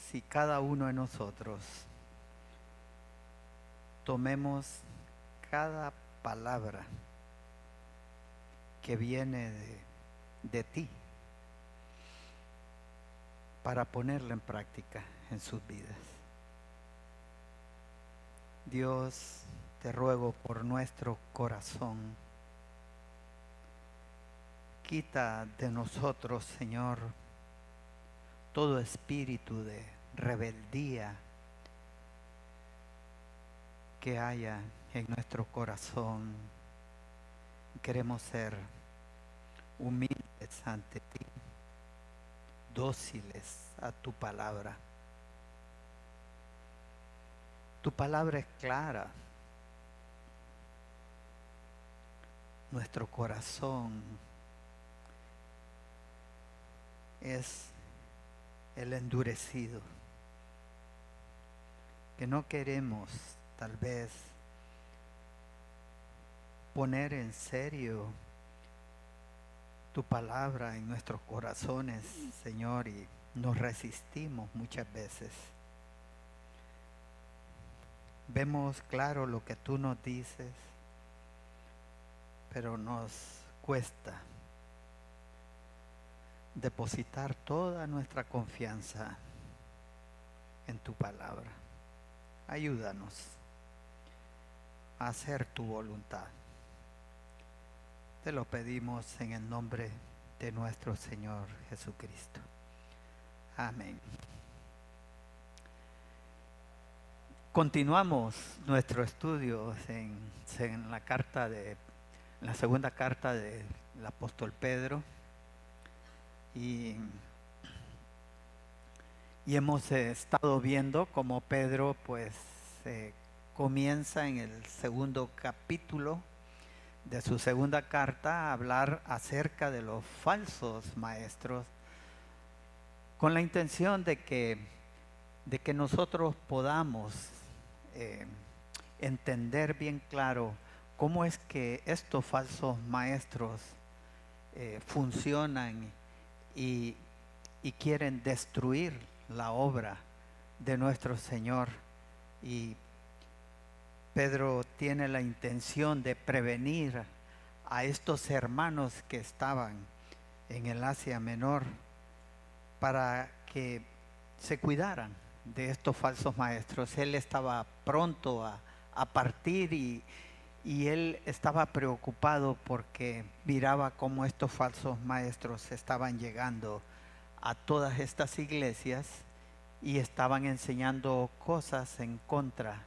si cada uno de nosotros tomemos cada palabra que viene de ti para ponerla en práctica en sus vidas? Dios, te ruego por nuestro corazón, quita de nosotros, Señor, todo espíritu de rebeldía que haya en nuestro corazón. Queremos ser humildes ante ti, dóciles a tu palabra. Tu palabra es clara. Nuestro corazón es el endurecido, que no queremos tal vez poner en serio tu palabra en nuestros corazones, Señor, y nos resistimos muchas veces. Vemos claro lo que tú nos dices, pero nos cuesta depositar toda nuestra confianza en tu palabra. Ayúdanos a hacer tu voluntad. Te lo pedimos en el nombre de nuestro Señor Jesucristo. Amén. Continuamos nuestro estudio en la segunda carta del apóstol Pedro, y hemos estado viendo cómo Pedro comienza en el segundo capítulo de su segunda carta a hablar acerca de los falsos maestros, con la intención de que nosotros podamos entender bien claro cómo es que estos falsos maestros funcionan y quieren destruir la obra de nuestro Señor. Y Pedro tiene la intención de prevenir a estos hermanos que estaban en el Asia Menor para que se cuidaran de estos falsos maestros. Él estaba pronto a partir y él estaba preocupado porque miraba cómo estos falsos maestros estaban llegando a todas estas iglesias y estaban enseñando cosas en contra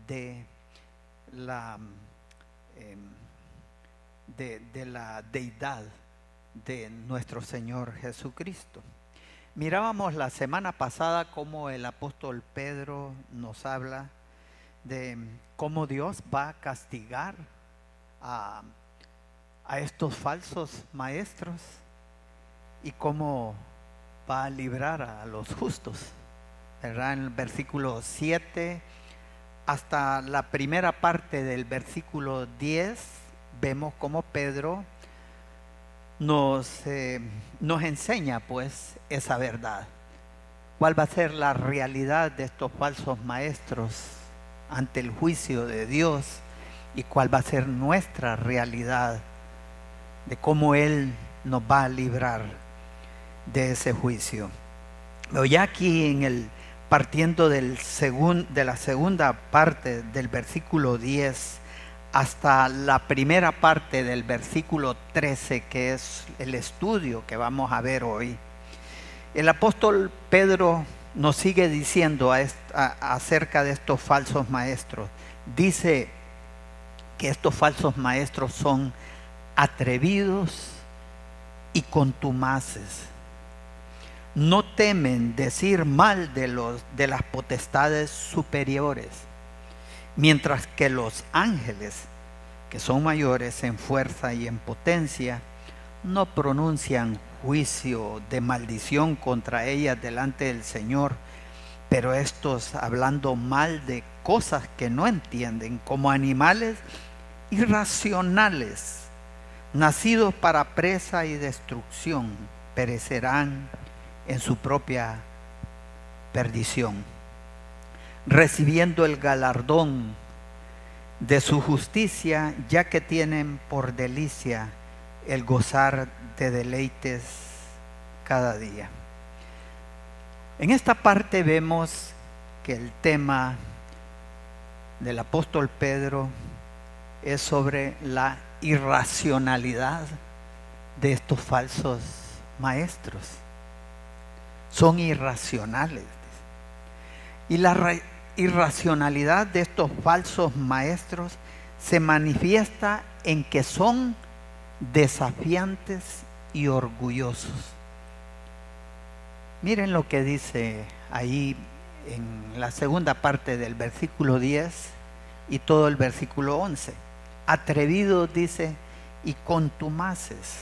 de la deidad de nuestro Señor Jesucristo. Mirábamos la semana pasada cómo el apóstol Pedro nos habla de cómo Dios va a castigar a estos falsos maestros y cómo va a librar a los justos, ¿verdad? En el versículo 7 hasta la primera parte del versículo 10 vemos cómo Pedro nos enseña pues esa verdad. ¿Cuál va a ser la realidad de estos falsos maestros ante el juicio de Dios? ¿Y cuál va a ser nuestra realidad de cómo Él nos va a librar de ese juicio? Pero ya aquí partiendo de la segunda parte del versículo 10 hasta la primera parte del versículo 13, que es el estudio que vamos a ver hoy, el apóstol Pedro nos sigue diciendo acerca de estos falsos maestros. Dice que estos falsos maestros son atrevidos y contumaces. No temen decir mal de las potestades superiores, mientras que los ángeles, que son mayores en fuerza y en potencia, no pronuncian juicio de maldición contra ellas delante del Señor, pero estos, hablando mal de cosas que no entienden, como animales irracionales, nacidos para presa y destrucción, perecerán en su propia perdición, recibiendo el galardón de su justicia, ya que tienen por delicia el gozar de deleites cada día. En esta parte vemos que el tema del apóstol Pedro es sobre la irracionalidad de estos falsos maestros. Son irracionales. Y la irracionalidad de estos falsos maestros se manifiesta en que son desafiantes y orgullosos. Miren lo que dice ahí en la segunda parte del versículo 10 y todo el versículo 11. Atrevidos, dice, y contumaces,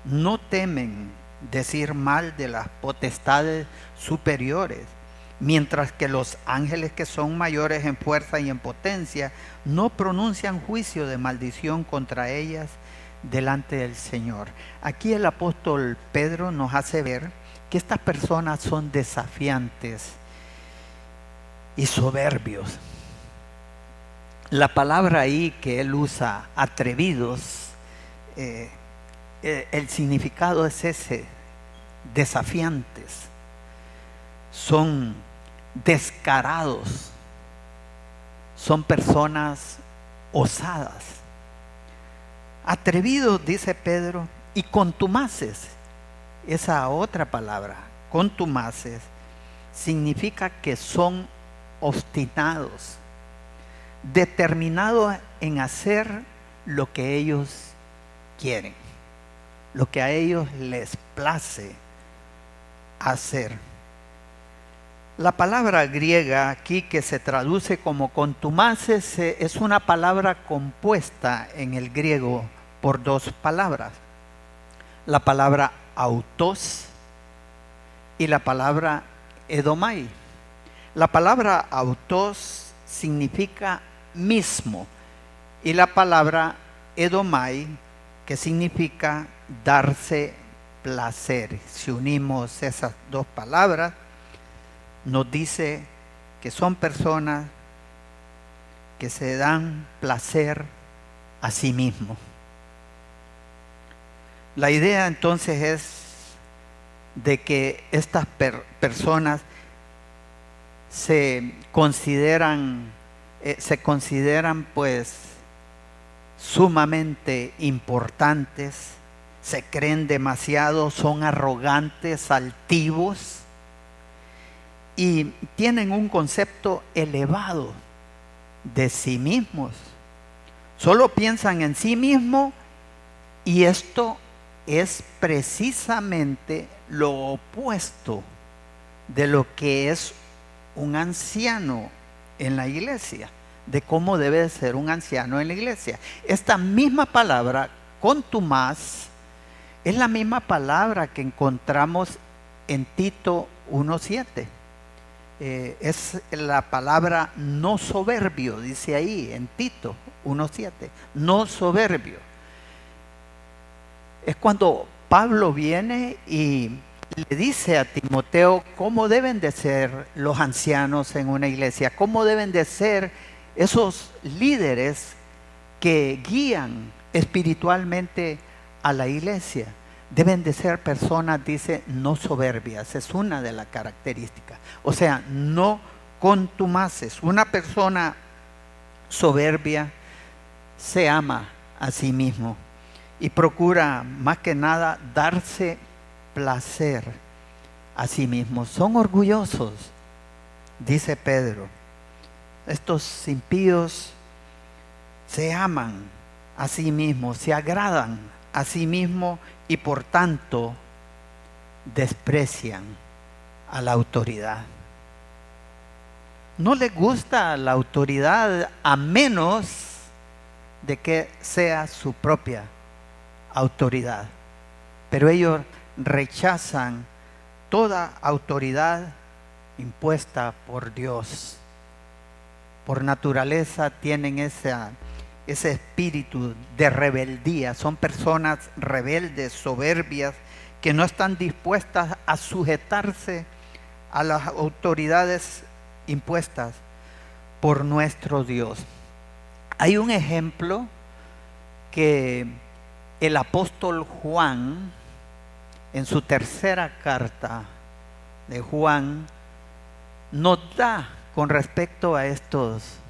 no temen decir mal de las potestades superiores, mientras que los ángeles que son mayores en fuerza y en potencia no pronuncian juicio de maldición contra ellas delante del Señor. Aquí el apóstol Pedro nos hace ver que estas personas son desafiantes y soberbios. La palabra ahí que él usa, atrevidos, el significado es ese, desafiantes. Son descarados, son personas osadas. Atrevidos, dice Pedro, y contumaces. Esa otra palabra, contumaces, significa que son obstinados, determinados en hacer lo que ellos quieren, lo que a ellos les place hacer. La palabra griega aquí que se traduce como contumaces es una palabra compuesta en el griego por dos palabras. La palabra autos y la palabra edomai. La palabra autos significa mismo y la palabra edomai, que significa darse placer. Si unimos esas dos palabras, nos dice que son personas que se dan placer a sí mismos. La idea entonces es de que estas personas se consideran pues sumamente importantes, se creen demasiado, son arrogantes, altivos y tienen un concepto elevado de sí mismos. Solo piensan en sí mismos y esto es precisamente lo opuesto de lo que es un anciano en la iglesia, de cómo debe de ser un anciano en la iglesia. Esta misma palabra, contumaz, es la misma palabra que encontramos en Tito 1:7. Es la palabra no soberbio, dice ahí en Tito 1:7, no soberbio. Es cuando Pablo viene y le dice a Timoteo cómo deben de ser los ancianos en una iglesia, cómo deben de ser esos líderes que guían espiritualmente a la iglesia. Deben de ser personas, dice, no soberbias, es una de las características. O sea, no contumaces. Una persona soberbia se ama a sí mismo y procura más que nada darse placer a sí mismo. Son orgullosos, dice Pedro. Estos impíos se aman a sí mismos, se agradan a sí mismos y por tanto desprecian a la autoridad. No les gusta la autoridad a menos de que sea su propia autoridad. Pero ellos rechazan toda autoridad impuesta por Dios. Por naturaleza tienen ese espíritu de rebeldía. Son personas rebeldes, soberbias, que no están dispuestas a sujetarse a las autoridades impuestas por nuestro Dios. Hay un ejemplo que el apóstol Juan, en su tercera carta de Juan, nos da con respecto a estos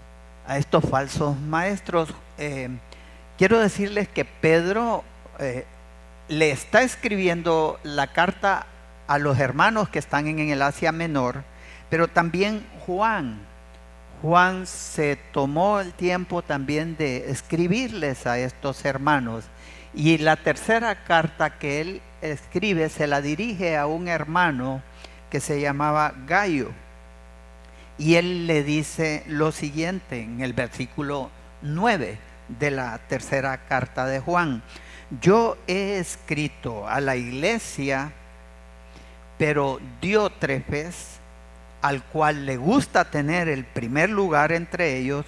falsos maestros. Quiero decirles que Pedro le está escribiendo la carta a los hermanos que están en el Asia Menor, pero también Juan se tomó el tiempo también de escribirles a estos hermanos, y la tercera carta que él escribe se la dirige a un hermano que se llamaba Gayo, y él le dice lo siguiente en el versículo 9 de la tercera carta de Juan: yo he escrito a la iglesia, pero Diótrefes, al cual le gusta tener el primer lugar entre ellos,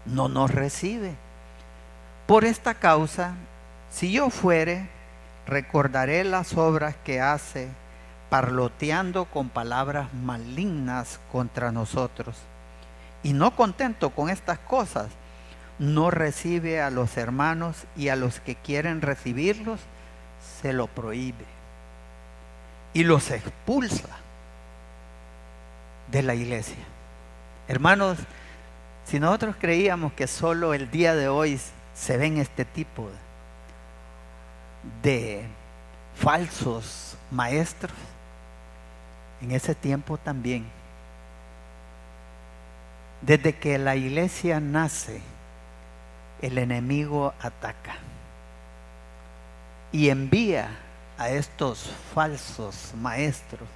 no nos recibe. Por esta causa, si yo fuere, recordaré las obras que hace, parloteando con palabras malignas contra nosotros. Y no contento con estas cosas, no recibe a los hermanos, y a los que quieren recibirlos se lo prohíbe y los expulsa de la iglesia. Hermanos, si nosotros creíamos que solo el día de hoy se ven este tipo de falsos maestros, en ese tiempo también, desde que la iglesia nace, el enemigo ataca y envía a estos falsos maestros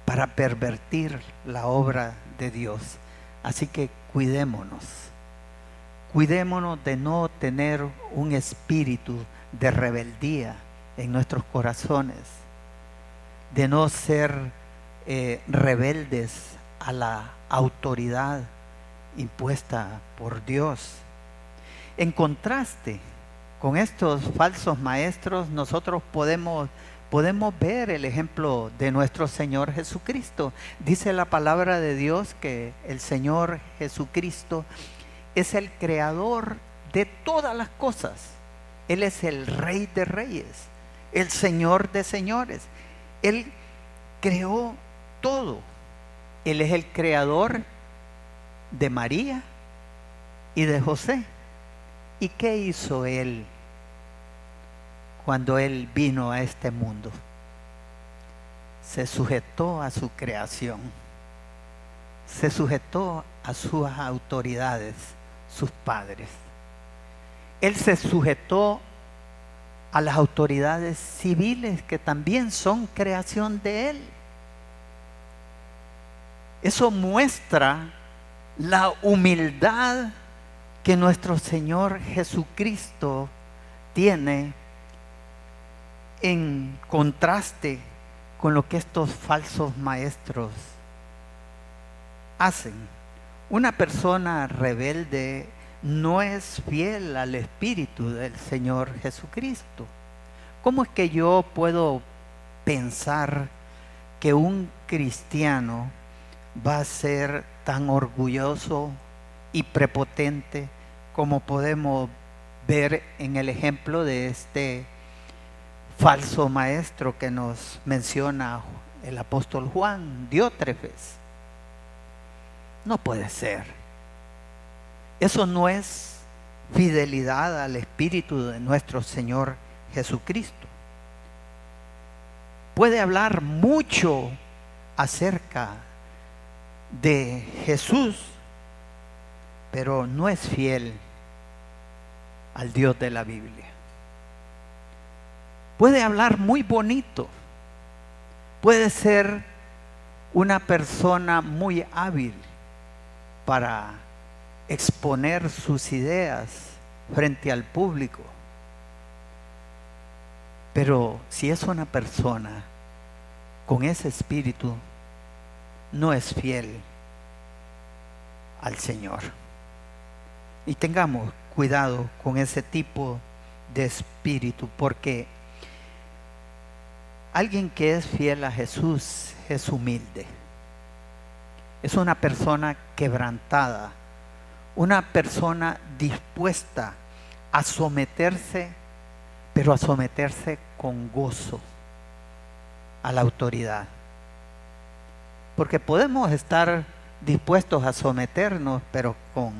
para pervertir la obra de Dios. Así que cuidémonos de no tener un espíritu de rebeldía en nuestros corazones, de no ser rebeldes a la autoridad impuesta por Dios. En contraste con estos falsos maestros, nosotros podemos ver el ejemplo de nuestro Señor Jesucristo. Dice la palabra de Dios que el Señor Jesucristo es el creador de todas las cosas. Él es el Rey de Reyes, el Señor de Señores. Él creó todo. Él es el creador de María y de José. ¿Y qué hizo Él cuando Él vino a este mundo? Se sujetó a su creación, se sujetó a sus autoridades, sus padres. Él se sujetó a las autoridades civiles, que también son creación de Él. Eso muestra la humildad que nuestro Señor Jesucristo tiene, en contraste con lo que estos falsos maestros hacen. Una persona rebelde no es fiel al Espíritu del Señor Jesucristo. ¿Cómo es que yo puedo pensar que un cristiano va a ser tan orgulloso y prepotente como podemos ver en el ejemplo de este falso maestro que nos menciona el apóstol Juan, Diótrefes? No puede ser. Eso no es fidelidad al Espíritu de nuestro Señor Jesucristo. Puede hablar mucho acerca de Jesús, pero no es fiel al Dios de la Biblia. Puede hablar muy bonito, puede ser una persona muy hábil para exponer sus ideas frente al público, pero si es una persona con ese espíritu, no es fiel al Señor. Y tengamos cuidado con ese tipo de espíritu, porque alguien que es fiel a Jesús es humilde. es una persona quebrantada, una persona dispuesta a someterse, pero a someterse con gozo a la autoridad. Porque podemos estar dispuestos a someternos, pero con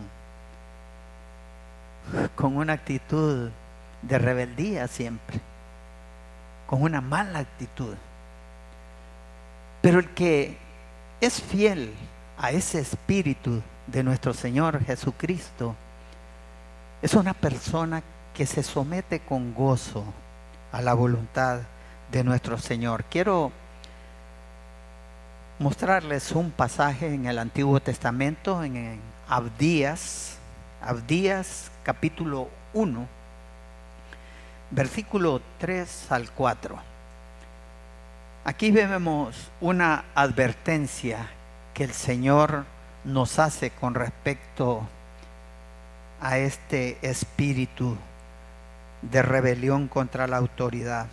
una actitud de rebeldía siempre, con una mala actitud. Pero el que es fiel a ese espíritu de nuestro Señor Jesucristo es una persona que se somete con gozo a la voluntad de nuestro Señor. Quiero mostrarles un pasaje en el Antiguo Testamento, en Abdías capítulo 1, versículo 3 al 4. Aquí vemos una advertencia que el Señor nos hace con respecto a este espíritu de rebelión contra la autoridad.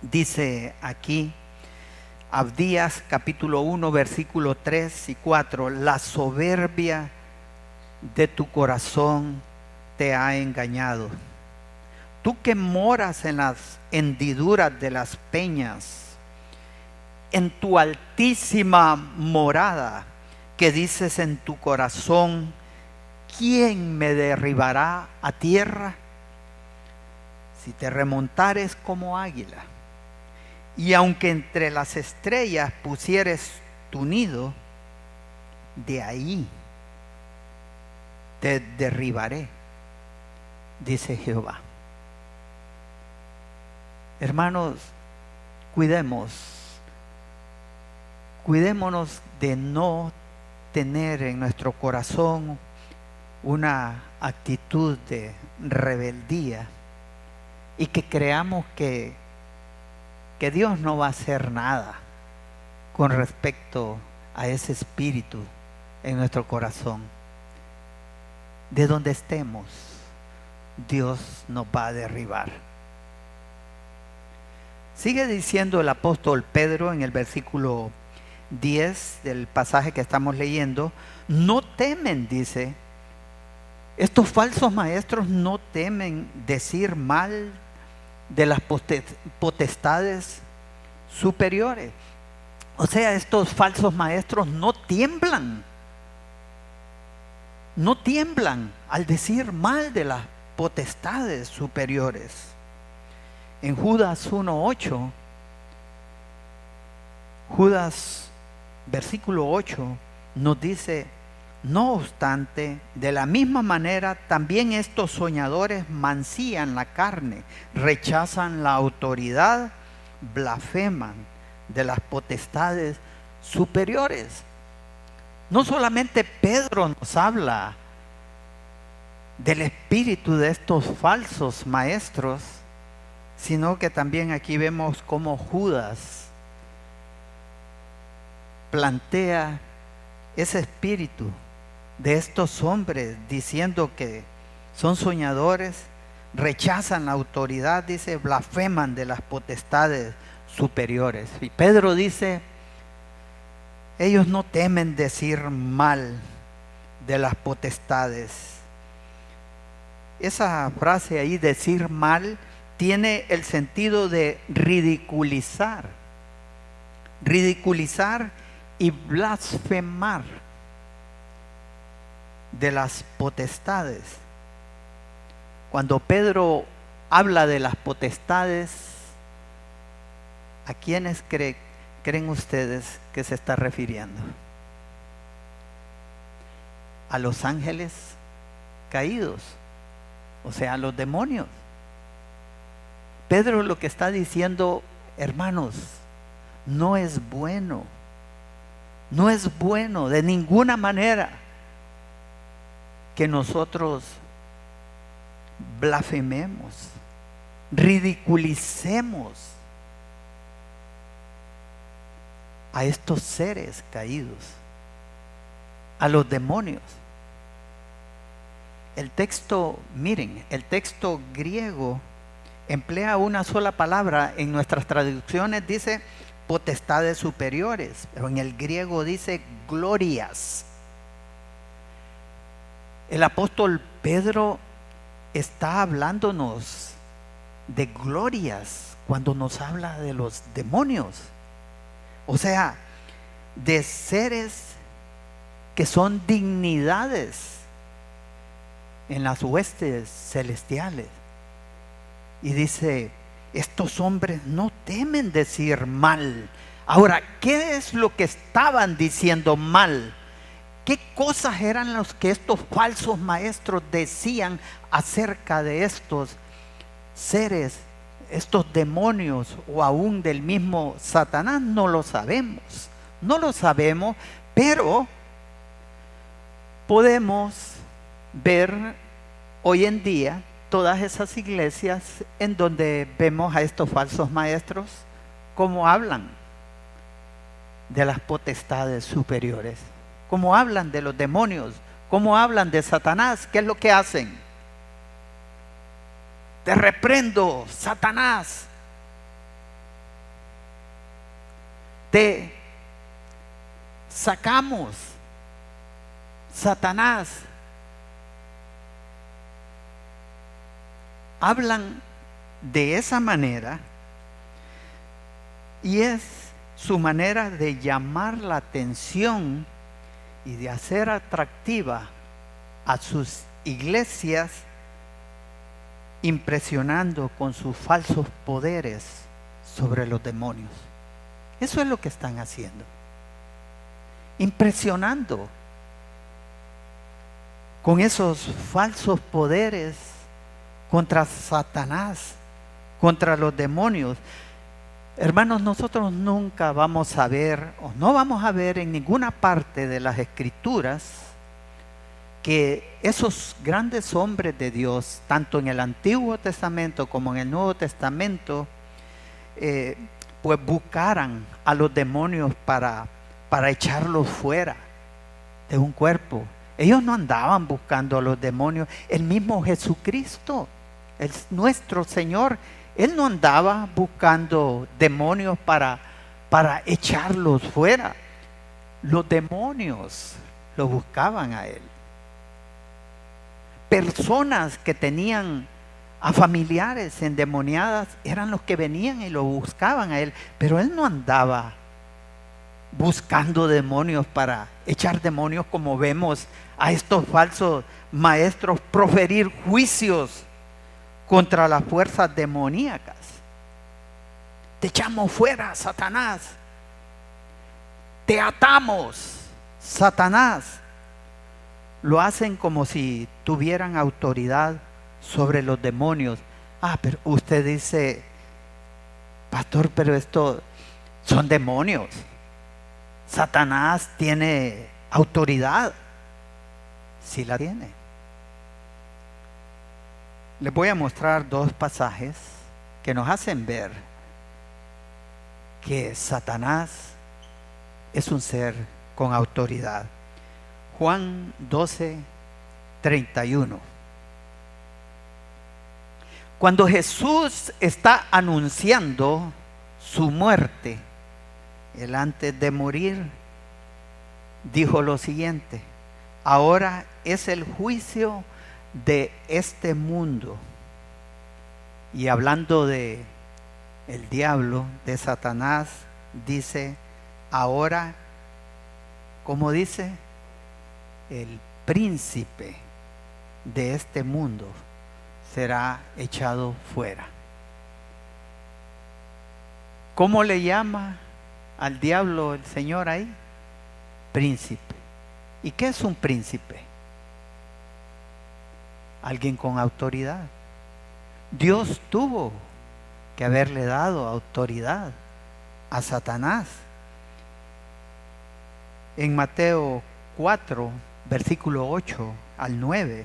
Dice aquí, Abdías capítulo 1, versículo 3 y 4, la soberbia de tu corazón te ha engañado. Tú que moras en las hendiduras de las peñas, en tu altísima morada, que dices en tu corazón, ¿quién me derribará a tierra? Si te remontares como águila, y aunque entre las estrellas pusieres tu nido, de ahí te derribaré, dice Jehová. Hermanos, cuidémonos de no tener en nuestro corazón una actitud de rebeldía y que creamos que Dios no va a hacer nada con respecto a ese espíritu en nuestro corazón. De donde estemos, Dios nos va a derribar. Sigue diciendo el apóstol Pedro en el versículo 10 del pasaje que estamos leyendo, no temen, dice, estos falsos maestros no temen decir mal de las potestades superiores. O sea, estos falsos maestros no tiemblan al decir mal de las potestades superiores. En Judas 1:8, Judas versículo 8 nos dice, no obstante, de la misma manera también estos soñadores mancillan la carne, rechazan la autoridad, blasfeman de las potestades superiores. No solamente Pedro nos habla del espíritu de estos falsos maestros, sino que también aquí vemos cómo Judas plantea ese espíritu de estos hombres diciendo que son soñadores, rechazan la autoridad, dice, blasfeman de las potestades superiores. Y Pedro dice, ellos no temen decir mal de las potestades. Esa frase ahí, decir mal, tiene el sentido de ridiculizar y blasfemar de las potestades. Cuando Pedro habla de las potestades, ¿a quiénes creen ustedes que se está refiriendo? A los ángeles caídos, o sea, a los demonios. Pedro lo que está diciendo, hermanos, no es bueno de ninguna manera que nosotros blasfememos, ridiculicemos a estos seres caídos, a los demonios. El texto, miren, el texto griego emplea una sola palabra. En nuestras traducciones dice potestades superiores, pero en el griego dice glorias. El apóstol Pedro está hablándonos de glorias cuando nos habla de los demonios. O sea, de seres que son dignidades en las huestes celestiales. Y dice, estos hombres no temen decir mal. Ahora, ¿qué es lo que estaban diciendo mal? ¿Qué cosas eran los que estos falsos maestros decían acerca de estos seres, estos demonios o aún del mismo Satanás? No lo sabemos, pero podemos ver hoy en día todas esas iglesias en donde vemos a estos falsos maestros cómo hablan de las potestades superiores, cómo hablan de los demonios, cómo hablan de Satanás. ¿Qué es lo que hacen? Te reprendo, Satanás. Te sacamos, Satanás. Hablan de esa manera y es su manera de llamar la atención y de hacer atractiva a sus iglesias, impresionando con sus falsos poderes sobre los demonios. Eso es lo que están haciendo, impresionando con esos falsos poderes contra Satanás, contra los demonios. Hermanos, nosotros nunca vamos a ver, o no vamos a ver en ninguna parte de las Escrituras, que esos grandes hombres de Dios, tanto en el Antiguo Testamento como en el Nuevo Testamento, pues buscaran a los demonios para echarlos fuera de un cuerpo. Ellos no andaban buscando a los demonios. El mismo Jesucristo, nuestro Señor, Él no andaba buscando demonios para echarlos fuera. Los demonios lo buscaban a Él. Personas que tenían a familiares endemoniadas eran los que venían y lo buscaban a Él. Pero Él no andaba buscando demonios para echar demonios, como vemos a estos falsos maestros proferir juicios contra las fuerzas demoníacas. Te echamos fuera, Satanás. Te atamos, Satanás. Lo hacen como si tuvieran autoridad sobre los demonios. Pero usted dice, pastor, pero esto son demonios. Satanás tiene autoridad. Sí la tiene. Les voy a mostrar dos pasajes que nos hacen ver que Satanás es un ser con autoridad. Juan 12:31. Cuando Jesús está anunciando su muerte, él antes de morir dijo lo siguiente: ahora es el juicio de este mundo. Y hablando de el diablo, de Satanás, dice, ahora, ¿cómo dice? El príncipe de este mundo será echado fuera. ¿Cómo le llama al diablo el Señor ahí? Príncipe. ¿Y qué es un príncipe? Alguien con autoridad. Dios tuvo que haberle dado autoridad a Satanás. En Mateo 4, versículo 8 al 9,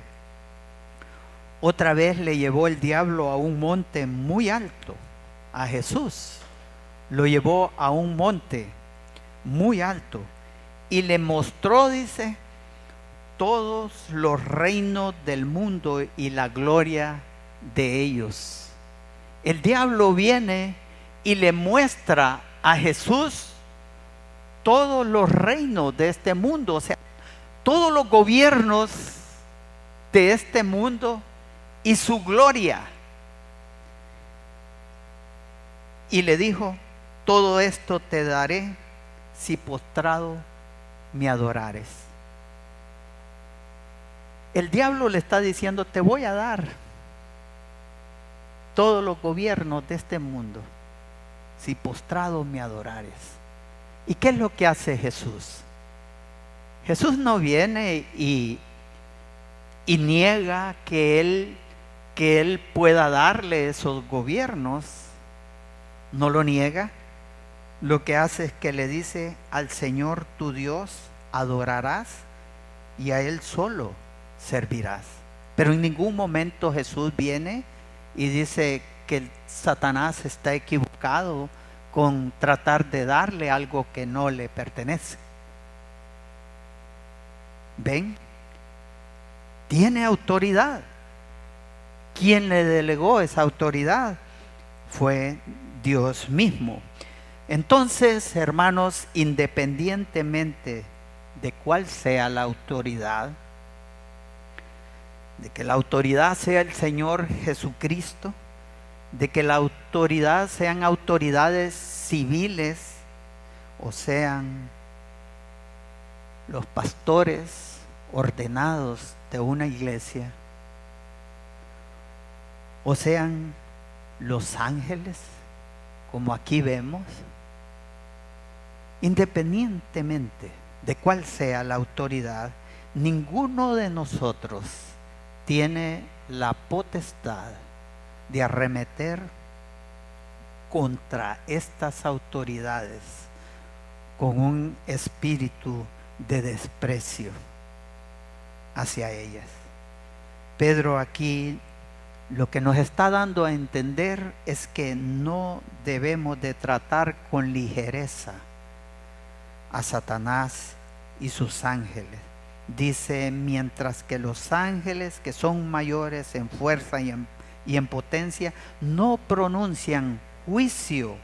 otra vez le llevó el diablo a un monte muy alto, a Jesús. Lo llevó a un monte muy alto y le mostró, dice, todos los reinos del mundo y la gloria de ellos. El diablo viene y le muestra a Jesús todos los reinos de este mundo, o sea, todos los gobiernos de este mundo y su gloria. Y le dijo: todo esto te daré si postrado me adorares. El diablo le está diciendo: te voy a dar todos los gobiernos de este mundo si postrado me adorares. ¿Y qué es lo que hace Jesús? Jesús no viene y niega que él pueda darle esos gobiernos. No lo niega. Lo que hace es que le dice: al Señor tu Dios adorarás y a Él solo servirás. Pero en ningún momento Jesús viene y dice que Satanás está equivocado con tratar de darle algo que no le pertenece. ¿Ven? Tiene autoridad. ¿Quién le delegó esa autoridad? Fue Dios mismo. Entonces, hermanos, independientemente de cuál sea la autoridad, de que la autoridad sea el Señor Jesucristo, de que la autoridad sean autoridades civiles o sean los pastores ordenados de una iglesia, o sean los ángeles, como aquí vemos, independientemente de cuál sea la autoridad, ninguno de nosotros tiene la potestad de arremeter contra estas autoridades con un espíritu de desprecio hacia ellas. Pedro aquí lo que nos está dando a entender es que no debemos de tratar con ligereza a Satanás y sus ángeles. Dice: mientras que los ángeles, que son mayores en fuerza y en potencia, no pronuncian juicio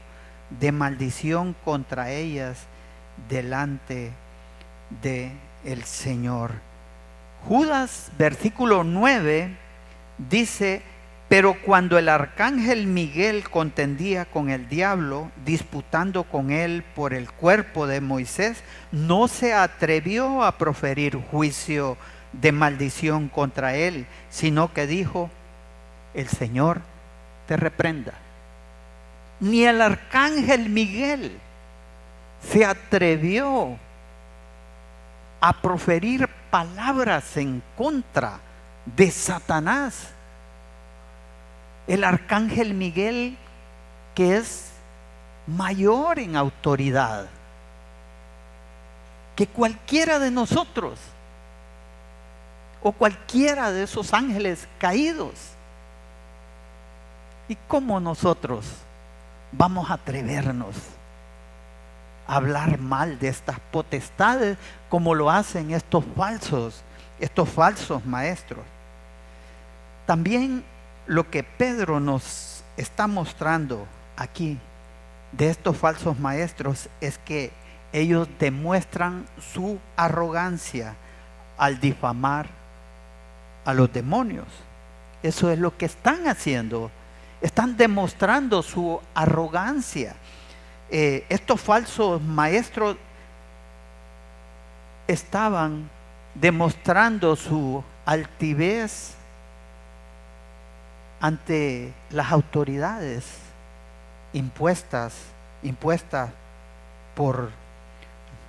de maldición contra ellas delante del Señor. Judas, versículo 9, dice: pero cuando el arcángel Miguel contendía con el diablo, disputando con él por el cuerpo de Moisés, no se atrevió a proferir juicio de maldición contra él, sino que dijo: el Señor te reprenda. Ni el arcángel Miguel se atrevió a proferir palabras en contra de Satanás. El arcángel Miguel, que es mayor en autoridad que cualquiera de nosotros o cualquiera de esos ángeles caídos. ¿Y cómo nosotros vamos a atrevernos a hablar mal de estas potestades como lo hacen estos falsos maestros? También lo que Pedro nos está mostrando aquí de estos falsos maestros es que ellos demuestran su arrogancia al difamar a los demonios. Eso es lo que están haciendo. Están demostrando su arrogancia. Estos falsos maestros estaban demostrando su altivez ante las autoridades impuestas por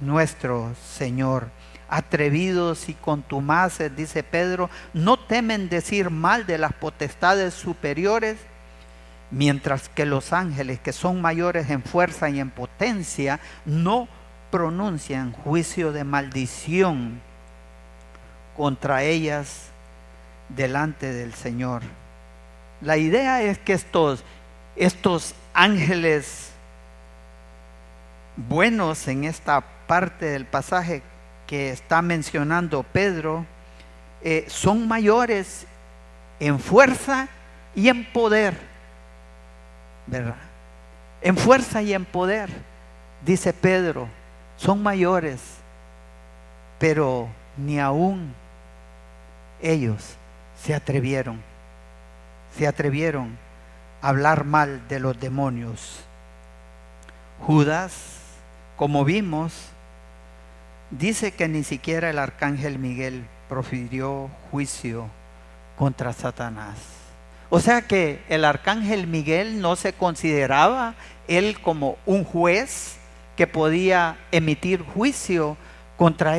nuestro Señor. Atrevidos y contumaces, dice Pedro, no temen decir mal de las potestades superiores, mientras que los ángeles, que son mayores en fuerza y en potencia, no pronuncian juicio de maldición contra ellas delante del Señor. La idea es que estos ángeles buenos en esta parte del pasaje que está mencionando Pedro, son mayores en fuerza y en poder, ¿verdad? En fuerza y en poder. dice Pedro, son mayores, pero ni aún ellos se atrevieron a hablar mal de los demonios. Judas, como vimos, dice que ni siquiera el arcángel Miguel profirió juicio contra Satanás. O sea que el arcángel Miguel no se consideraba él como un juez que podía emitir juicio contra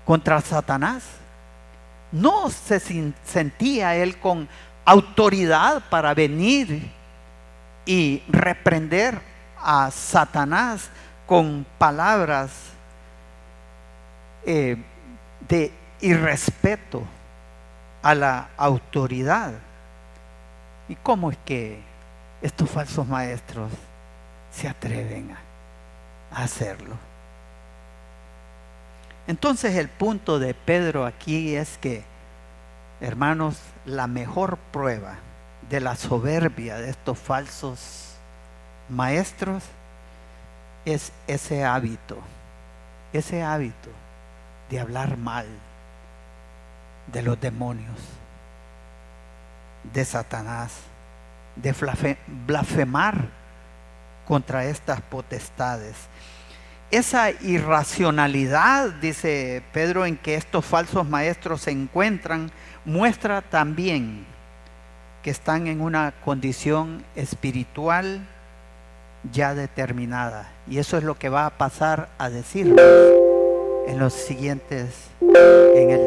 contra Satanás. No se sentía él con autoridad para venir y reprender a Satanás con palabras de irrespeto a la autoridad. ¿Y cómo es que estos falsos maestros se atreven a hacerlo? Entonces el punto de Pedro aquí es que, hermanos, la mejor prueba de la soberbia de estos falsos maestros es ese hábito de hablar mal de los demonios, de Satanás, de blasfemar contra estas potestades. Esa irracionalidad, dice Pedro, en que estos falsos maestros se encuentran, muestra también que están en una condición espiritual ya determinada. Y eso es lo que va a pasar a decirnos en los siguientes, en el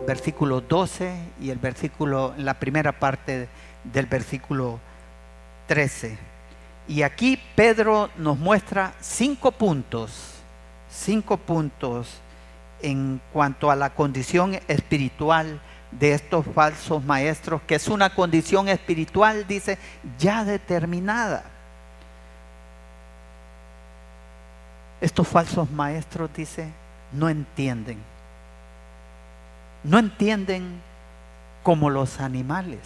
versículo 12 y en la primera parte del versículo 13. Y aquí Pedro nos muestra 5 puntos en cuanto a la condición espiritual de estos falsos maestros, que es una condición espiritual, dice, ya determinada. Estos falsos maestros, dice, no entienden como los animales.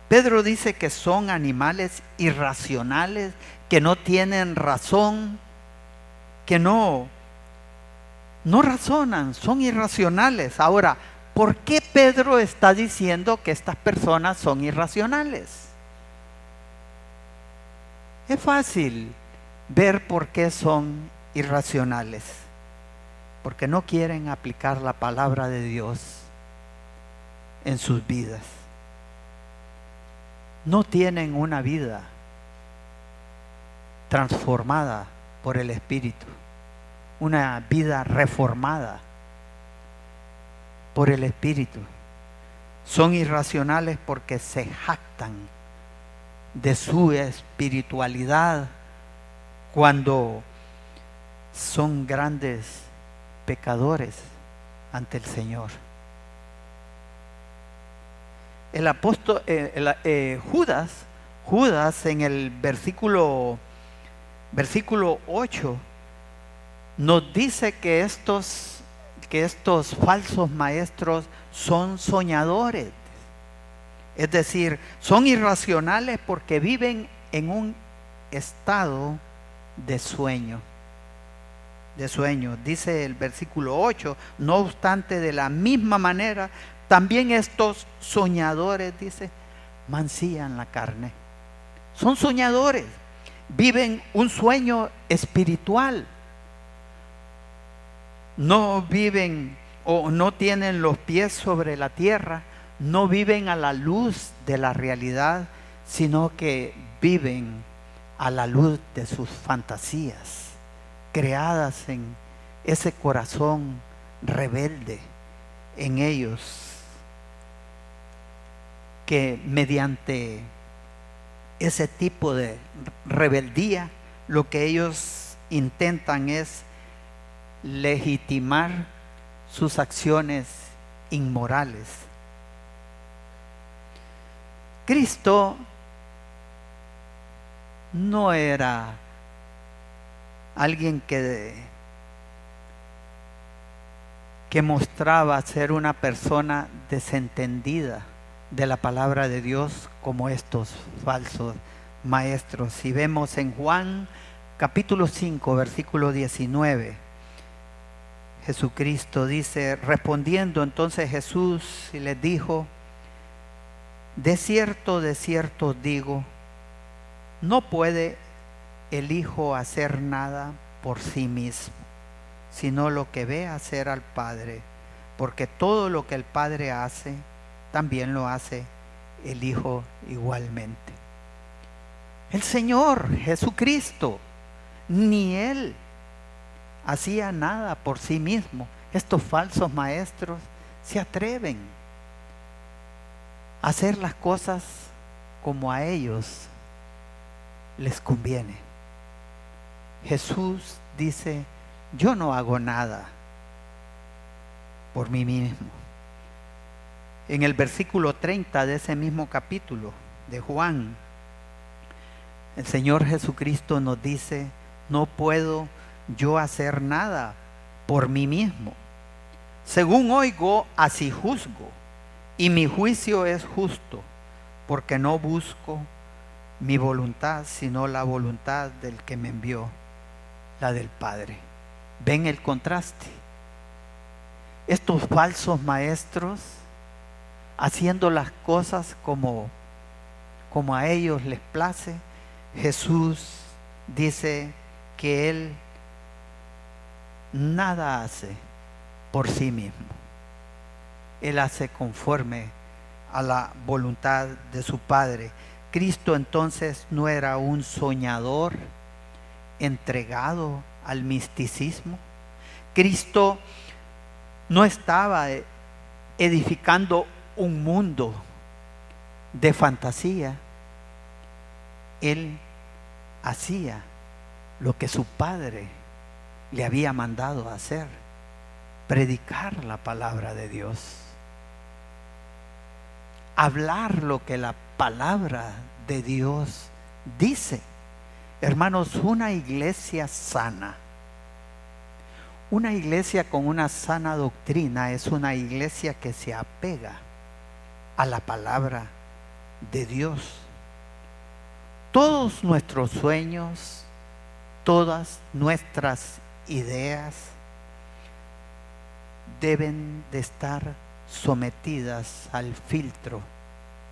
Pedro dice que son animales irracionales, que no tienen razón, que no razonan, son irracionales. Ahora, ¿por qué Pedro está diciendo que estas personas son irracionales? Es fácil ver por qué son irracionales. Porque no quieren aplicar la palabra de Dios en sus vidas. No tienen una vida transformada por el Espíritu, una vida reformada por el Espíritu. Son irracionales porque se jactan de su espiritualidad cuando son grandes pecadores ante el Señor. El apóstol Judas en el versículo 8 nos dice que estos falsos maestros son soñadores, es decir, son irracionales porque viven en un estado de sueño. Dice el versículo 8, no obstante, de la misma manera, también estos soñadores, dice, mancillan la carne. Son soñadores, viven un sueño espiritual. No viven o no tienen los pies sobre la tierra, no viven a la luz de la realidad, sino que viven a la luz de sus fantasías, creadas en ese corazón rebelde en ellos, que mediante ese tipo de rebeldía, lo que ellos intentan es legitimar sus acciones inmorales. Cristo no era alguien que mostraba ser una persona desentendida de la palabra de Dios como estos falsos maestros. Si vemos en Juan capítulo 5, versículo 19, Jesucristo dice, respondiendo entonces Jesús y les dijo, de cierto os digo, no puede el Hijo hacer nada por sí mismo, sino lo que ve hacer al Padre, porque todo lo que el Padre hace, también lo hace el Hijo igualmente. El Señor Jesucristo, ni Él hacía nada por sí mismo. Estos falsos maestros se atreven a hacer las cosas como a ellos les conviene. Jesús dice, yo no hago nada por mí mismo. En el versículo 30 de ese mismo capítulo de Juan, el Señor Jesucristo nos dice, no puedo yo hacer nada por mí mismo. Según oigo, así juzgo, y mi juicio es justo, porque no busco mi voluntad, sino la voluntad del que me envió, la del Padre. ¿Ven el contraste? Estos falsos maestros haciendo las cosas como a ellos les place. Jesús dice que Él nada hace por sí mismo. Él hace conforme a la voluntad de su Padre. Cristo entonces no era un soñador entregado al misticismo. Cristo no estaba edificando un mundo de fantasía. Él hacía lo que su Padre le había mandado hacer, predicar la palabra de Dios, hablar lo que la palabra de Dios dice. Hermanos, una iglesia sana, una iglesia con una sana doctrina es una iglesia que se apega a la palabra de Dios. Todos nuestros sueños, todas nuestras ideas deben de estar sometidas al filtro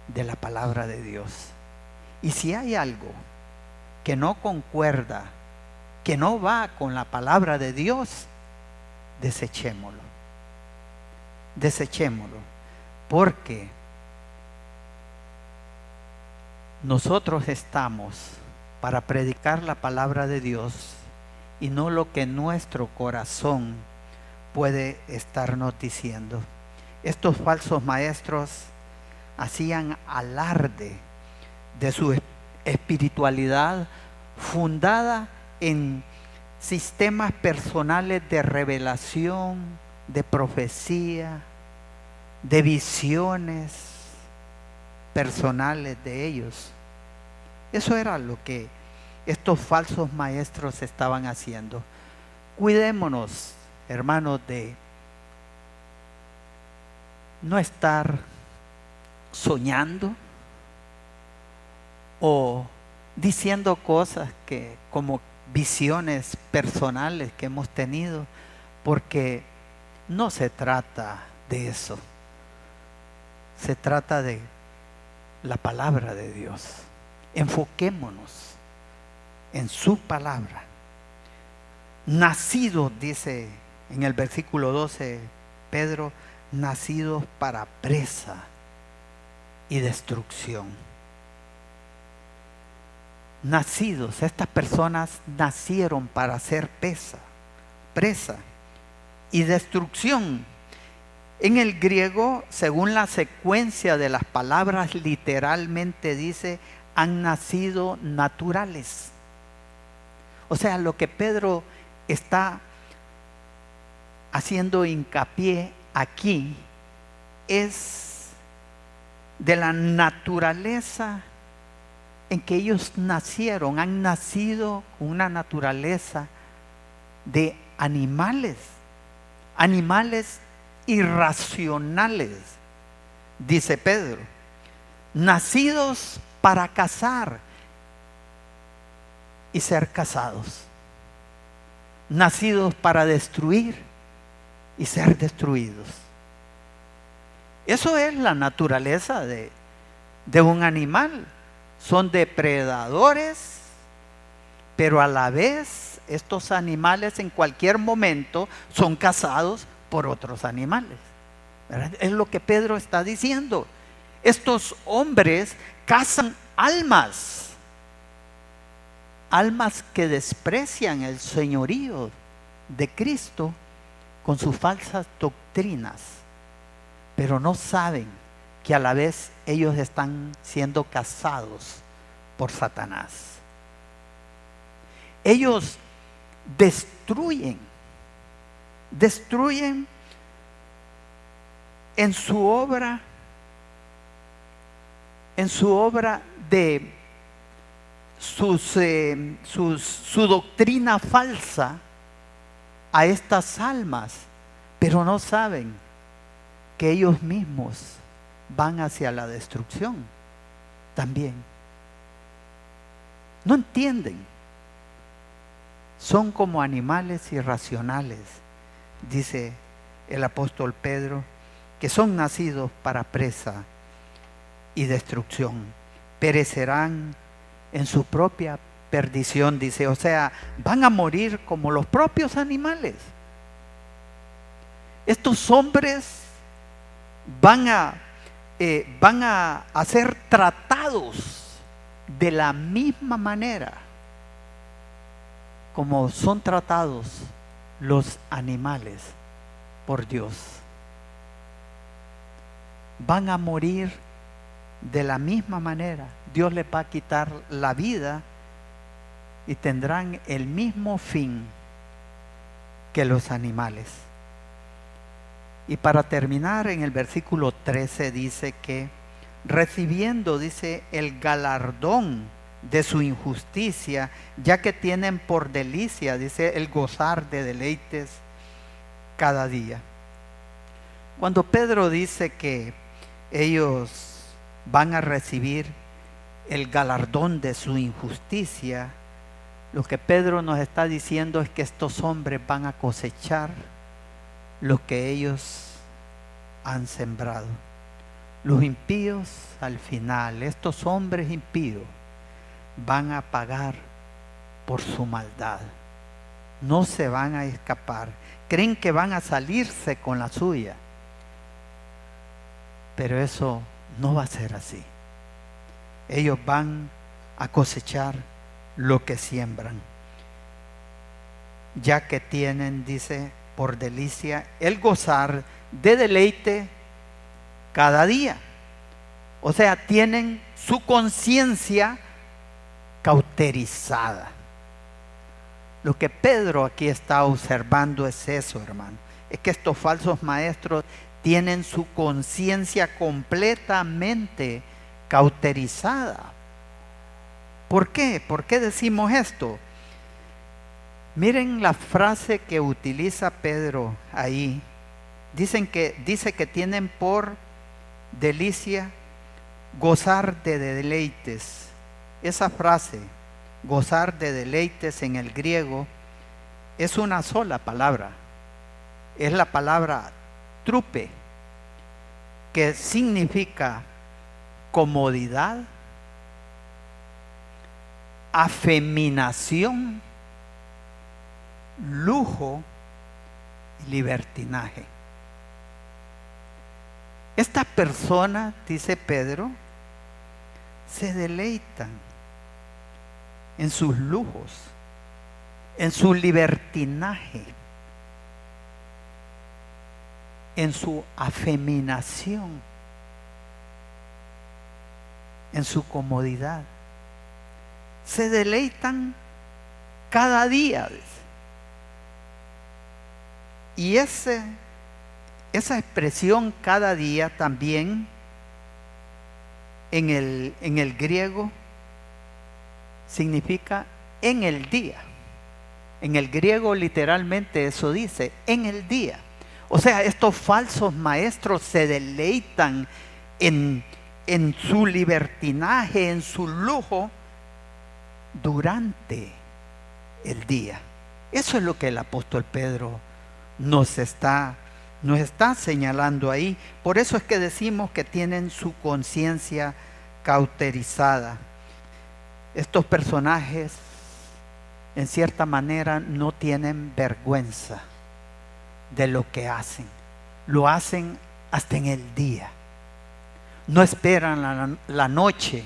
de la palabra de Dios. Y si hay algo que no concuerda, que no va con la palabra de Dios, desechémoslo. Desechémoslo. Porque nosotros estamos para predicar la palabra de Dios y no lo que nuestro corazón puede estarnos diciendo. Estos falsos maestros hacían alarde de su espiritualidad fundada en sistemas personales de revelación, de profecía, de visiones personales de ellos. Eso era lo que estos falsos maestros estaban haciendo. Cuidémonos, hermanos, de no estar soñando o diciendo cosas que como visiones personales que hemos tenido, porque no se trata de eso. Se trata de la palabra de Dios. Enfoquémonos en su palabra. Nacidos, dice en el versículo 12 Pedro, nacidos para presa y destrucción. Nacidos, estas personas nacieron para ser presa y destrucción. En el griego, según la secuencia de las palabras, literalmente dice, han nacido naturales. O sea, lo que Pedro está haciendo hincapié aquí es de la naturaleza en que ellos nacieron. Han nacido con una naturaleza de animales irracionales, dice Pedro, nacidos para cazar. y ser cazados, nacidos para destruir y ser destruidos. Eso es la naturaleza de un animal. Son depredadores, pero a la vez estos animales en cualquier momento son cazados por otros animales, ¿verdad? Es lo que Pedro está diciendo. Estos hombres cazan almas que desprecian el señorío de Cristo con sus falsas doctrinas, pero no saben que a la vez ellos están siendo cazados por Satanás. Ellos destruyen en su obra de su doctrina falsa a estas almas, pero no saben que ellos mismos van hacia la destrucción también. No entienden. Son como animales irracionales, dice el apóstol Pedro, que son nacidos para presa y destrucción. Perecerán en su propia perdición, dice. O sea, van a morir como los propios animales. Estos hombres van a ser tratados de la misma manera como son tratados los animales por Dios. Van a morir de la misma manera. Dios les va a quitar la vida y tendrán el mismo fin que los animales. Y para terminar, en el versículo 13 dice que recibiendo, dice, el galardón de su injusticia, ya que tienen por delicia, dice, el gozar de deleites cada día. Cuando Pedro dice que ellos van a recibir el galardón de su injusticia, lo que Pedro nos está diciendo es que estos hombres van a cosechar lo que ellos han sembrado. Los impíos, al final, estos hombres impíos van a pagar por su maldad. No se van a escapar. Creen que van a salirse con la suya, pero eso no va a ser así. Ellos van a cosechar lo que siembran, ya que tienen, dice, por delicia el gozar de deleite cada día. O sea, tienen su conciencia cauterizada. Lo que Pedro aquí está observando es eso, hermano. Es que estos falsos maestros tienen su conciencia completamente cauterizada. ¿Por qué? ¿Por qué decimos esto? Miren la frase que utiliza Pedro ahí. Dice que tienen por delicia gozar de deleites. Esa frase, gozar de deleites, en el griego es una sola palabra. Es la palabra trupe, que significa comodidad, afeminación, lujo y libertinaje. Estas personas, dice Pedro, se deleitan en sus lujos, en su libertinaje, en su afeminación, en su comodidad. Se deleitan cada día. Y esa expresión cada día también en el griego significa en el día. En el griego literalmente eso dice, en el día. O sea, estos falsos maestros se deleitan en su libertinaje, en su lujo, durante el día. Eso es lo que el apóstol Pedro nos está señalando ahí. Por eso es que decimos que tienen su conciencia cauterizada. Estos personajes, en cierta manera, no tienen vergüenza de lo que hacen. Lo hacen hasta en el día. No esperan la noche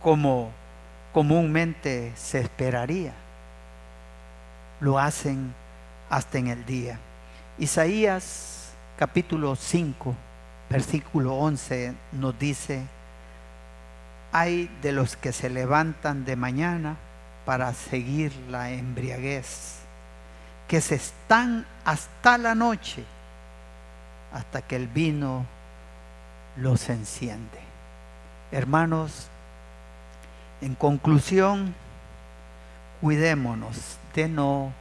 como comúnmente se esperaría. Lo hacen hasta en el día. Isaías capítulo 5, versículo 11 nos dice: ay de los que se levantan de mañana para seguir la embriaguez, que se están hasta la noche, hasta que el vino los enciende. Hermanos, en conclusión, cuidémonos de no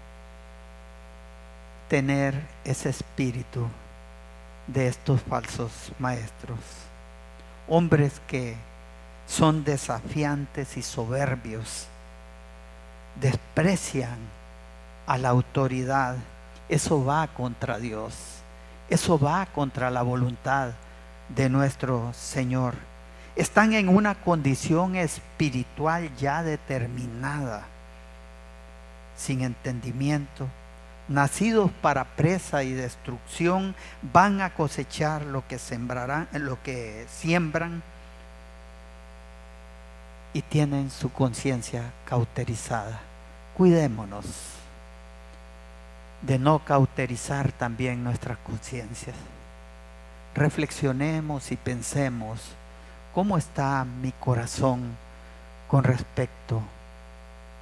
tener ese espíritu de estos falsos maestros, hombres que son desafiantes y soberbios, desprecian a la autoridad. Eso va contra Dios, eso va contra la voluntad de nuestro Señor. Están en una condición espiritual ya determinada, sin entendimiento, nacidos para presa y destrucción, van a cosechar lo que sembrarán, lo que siembran, y tienen su conciencia cauterizada. Cuidémonos de no cauterizar también nuestras conciencias. Reflexionemos y pensemos cómo está mi corazón con respecto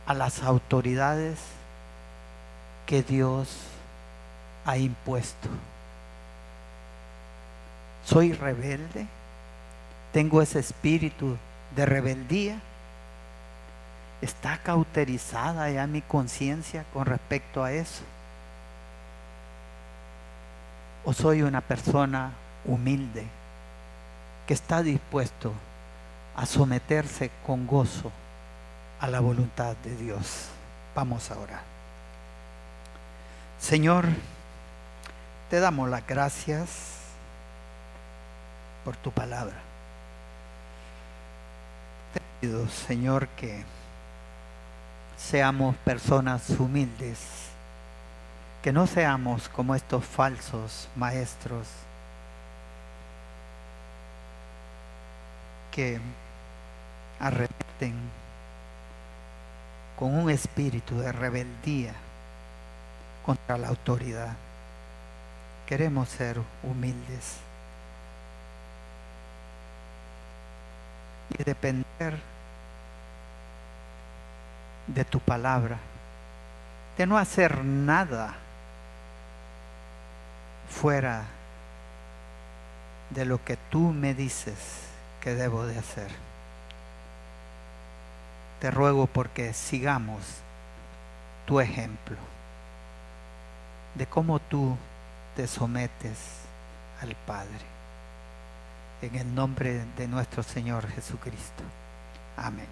a las autoridades que Dios ha impuesto. ¿Soy rebelde? ¿Tengo ese espíritu de rebeldía? ¿Está cauterizada ya mi conciencia con respecto a eso? ¿O soy una persona humilde que está dispuesto a someterse con gozo a la voluntad de Dios? Vamos a orar. Señor, te damos las gracias por tu palabra. Te pido, Señor, que seamos personas humildes, que no seamos como estos falsos maestros que arremeten con un espíritu de rebeldía contra la autoridad. Queremos ser humildes y depender de tu palabra, de no hacer nada fuera de lo que tú me dices que debo de hacer. Te ruego porque sigamos tu ejemplo de cómo tú te sometes al Padre. En el nombre de nuestro Señor Jesucristo. Amén.